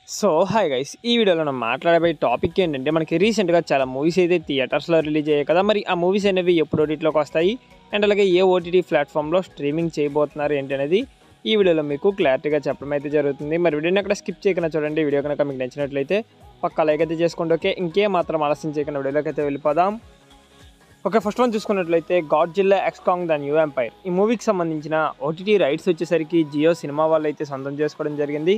So hi guys, ఈ వీడియోలో మనం మాట్లాడబోయే టాపిక్ ఏంటంటే మనకి రీసెంట్గా చాలా మూవీస్ అయితే థియేటర్స్లో రిలీజ్ అయ్యాయి కదా. మరి ఆ మూవీస్ అనేవి ఎప్పుడు ఓటీటీలోకి వస్తాయి అండ్ అలాగే ఏ ఓటీటీ ప్లాట్ఫామ్లో స్ట్రీమింగ్ చేయబోతున్నారు ఏంటి అనేది ఈ వీడియోలో మీకు క్లారిటీగా చెప్పడం అయితే జరుగుతుంది. మరి వీడియోని అక్కడ స్కిప్ చేయకుండా చూడండి. వీడియో కనుక మీకు నచ్చినట్లయితే పక్కా లైక్ అయితే చేసుకోండి. ఓకే, ఇంకేం మాత్రం ఆలస్యం చేయకుండా వీడియోలోకి అయితే వెళ్ళిపోదాం. ఓకే, ఫస్ట్ వన్ చూసుకున్నట్లయితే Godzilla x Kong the new empire. ఈ మూవీకి సంబంధించిన ఓటీటీ రైట్స్ వచ్చేసరికి జియో సినిమా వాళ్ళు అయితే సొంతం చేసుకోవడం జరిగింది.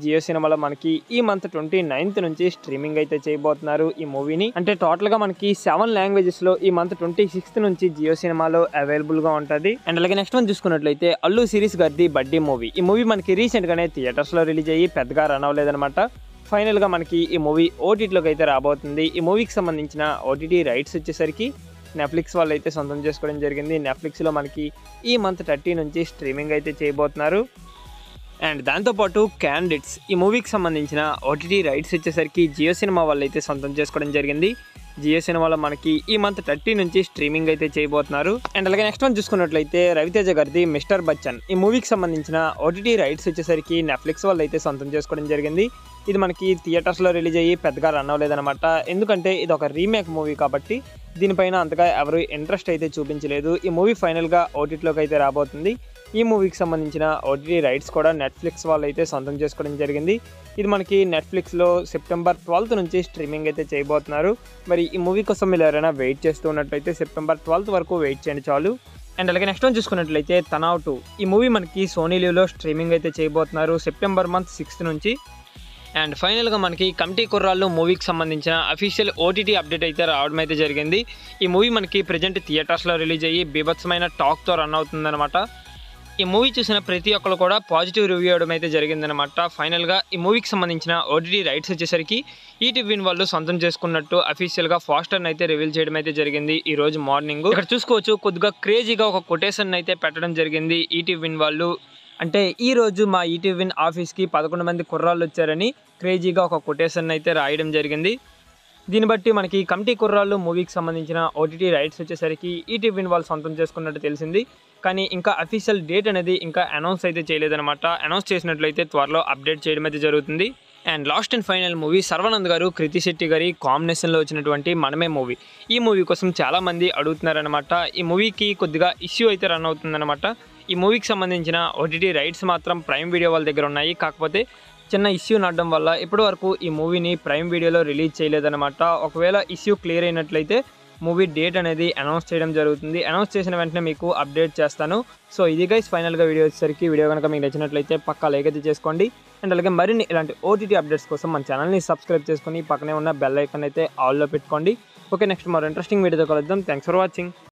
జియో సినిమాలో మనకి ఈ మంత్ 29th నుంచి స్ట్రీమింగ్ అయితే చేయబోతున్నారు ఈ మూవీని. అంటే టోటల్గా మనకి 7 లాంగ్వేజెస్లో ఈ మంత్ 26th నుంచి జియో సినిమాలో అవైలబుల్గా ఉంటుంది. అండ్ అలాగే నెక్స్ట్ వన్ చూసుకున్నట్లయితే అల్లు సిరీస్ గారిది బడ్డీ మూవీ. ఈ మూవీ మనకి రీసెంట్గానే థియేటర్స్లో రిలీజ్ అయ్యి పెద్దగా రన్ అవ్వలేదన్నమాట. ఫైనల్గా మనకి ఈ మూవీ ఓటీటీలోకి అయితే రాబోతుంది. ఈ మూవీకి సంబంధించిన ఓటీటీ రైట్స్ వచ్చేసరికి నెట్ఫ్లిక్స్ వాళ్ళు అయితే సొంతం చేసుకోవడం జరిగింది. నెట్ఫ్లిక్స్లో మనకి ఈ మంత్ 30 నుంచి స్ట్రీమింగ్ అయితే చేయబోతున్నారు. అండ్ దాంతోపాటు క్యాండిడేట్స్ ఈ మూవీకి సంబంధించిన ఓటీటీ రైట్స్ వచ్చేసరికి జియో సినిమా వాళ్ళు అయితే సొంతం చేసుకోవడం జరిగింది. జియో సినిమాలో మనకి ఈ మంత్ 30 నుంచి స్ట్రీమింగ్ అయితే చేయబోతున్నారు. అండ్ అలాగే నెక్స్ట్ వన్ చూసుకున్నట్లయితే రవితేజ గారిది మిస్టర్ బచ్చన్. ఈ మూవీకి సంబంధించిన ఓటీటీ రైట్స్ వచ్చేసరికి నెట్ఫ్లిక్స్ వాళ్ళు అయితే సొంతం చేసుకోవడం జరిగింది. ఇది మనకి థియేటర్స్లో రిలీజ్ అయ్యి పెద్దగా రన్ అవ్వలేదన్నమాట. ఎందుకంటే ఇది ఒక రీమేక్ మూవీ కాబట్టి దీనిపైన అంతగా ఎవరు ఇంట్రెస్ట్ అయితే చూపించలేదు. ఈ మూవీ ఫైనల్గా ఓటీటీలోకి అయితే రాబోతుంది. ఈ మూవీకి సంబంధించిన ఓటీటీ రైట్స్ కూడా నెట్ఫ్లిక్స్ వాళ్ళు అయితే సొంతం చేసుకోవడం జరిగింది. ఇది మనకి నెట్ఫ్లిక్స్లో సెప్టెంబర్ 12th నుంచి స్ట్రీమింగ్ అయితే చేయబోతున్నారు. మరి ఈ మూవీ కోసం మీరు ఎవరైనా వెయిట్ చేస్తూ ఉన్నట్లయితే సెప్టెంబర్ 12th వరకు వెయిట్ చేయండి చాలు. అండ్ అలాగే నెక్స్ట్ వన్ చూసుకున్నట్లయితే తనావ్ 2. ఈ మూవీ మనకి సోనీ లీవ్లో స్ట్రీమింగ్ అయితే చేయబోతున్నారు సెప్టెంబర్ మంత్ 6th నుంచి. అండ్ ఫైనల్గా మనకి కమిటీ కుర్రాళ్ళు మూవీకి సంబంధించిన అఫీషియల్ ఓటీటీ అప్డేట్ అయితే రావడం అయితే జరిగింది. ఈ మూవీ మనకి ప్రజెంట్ థియేటర్స్లో రిలీజ్ అయ్యి బీభత్సమైన టాక్తో రన్ అవుతుందన్నమాట. ఈ మూవీ చూసిన ప్రతి ఒక్కరు కూడా పాజిటివ్ రివ్యూ ఇవ్వడం అయితే జరిగిందనమాట. ఫైనల్గా ఈ మూవీకి సంబంధించిన ఓటీటీ రైట్స్ వచ్చేసరికి ఈటీవీ వాళ్ళు సొంతం చేసుకున్నట్టు అఫీషియల్గా ఫాస్టర్ని అయితే రివీల్ చేయడం అయితే జరిగింది ఈ రోజు మార్నింగ్. ఇక్కడ చూసుకోవచ్చు, కొద్దిగా క్రేజీగా ఒక కొటేషన్ అయితే పెట్టడం జరిగింది ఈటీవీ వాళ్ళు. అంటే ఈ రోజు మా ఈటీవీ ఆఫీస్కి 11 మంది కుర్రాళ్ళు వచ్చారని క్రేజీగా ఒక కొటేషన్ అయితే రాయడం జరిగింది. దీన్ని బట్టి మనకి కమిటీ కుర్రాళ్ళు మూవీకి సంబంధించిన ఓటీటీ రైట్స్ వచ్చేసరికి ఈటీవీ వాళ్ళు సొంతం చేసుకున్నట్టు తెలిసింది. కానీ ఇంకా అఫీషియల్ డేట్ అనేది ఇంకా అనౌన్స్ అయితే చేయలేదన్నమాట. అనౌన్స్ చేసినట్లయితే త్వరలో అప్డేట్ చేయడం అయితే జరుగుతుంది. And last and final movie Sharwanand గారు కృతి శెట్టి గారి కాంబినేషన్లో వచ్చినటువంటి మనమే మూవీ. ఈ మూవీ కోసం చాలామంది అడుగుతున్నారనమాట. ఈ మూవీకి కొద్దిగా ఇష్యూ అయితే రన్ అవుతుందన్నమాట. ఈ మూవీకి సంబంధించిన ఓటీటీ రైట్స్ మాత్రం ప్రైమ్ వీడియో వాళ్ళ దగ్గర ఉన్నాయి. కాకపోతే చిన్న ఇష్యూ నడడం వల్ల ఇప్పటి వరకు ఈ మూవీని ప్రైమ్ వీడియోలో రిలీజ్ చేయలేదన్నమాట. ఒకవేళ ఇష్యూ క్లియర్ అయినట్లయితే మూవీ డేట్ అనేది అనౌన్స్ చేయడం జరుగుతుంది. అనౌన్స్ చేసిన వెంటనే మీకు అప్డేట్ చేస్తాను. సో ఇది గైస్ ఫైనల్గా వీడియో వచ్చేసరికి వీడియో కనుక మీకు నచ్చినట్లయితే పక్కా లైక్ అయితే చేసుకోండి. అండ్ అలాగే మరిన్ని ఇలాంటి ఓటీటీ అప్డేట్స్ కోసం మన ఛానల్ని సబ్స్క్రైబ్ చేసుకొని పక్కనే ఉన్న బెల్ ఐకాన్ అయితే ఆల్లో పెట్టుకోండి. ఓకే, నెక్స్ట్ మరో ఇంట్రెస్టింగ్ వీడియోతో కలుద్దాం. Thanks for watching.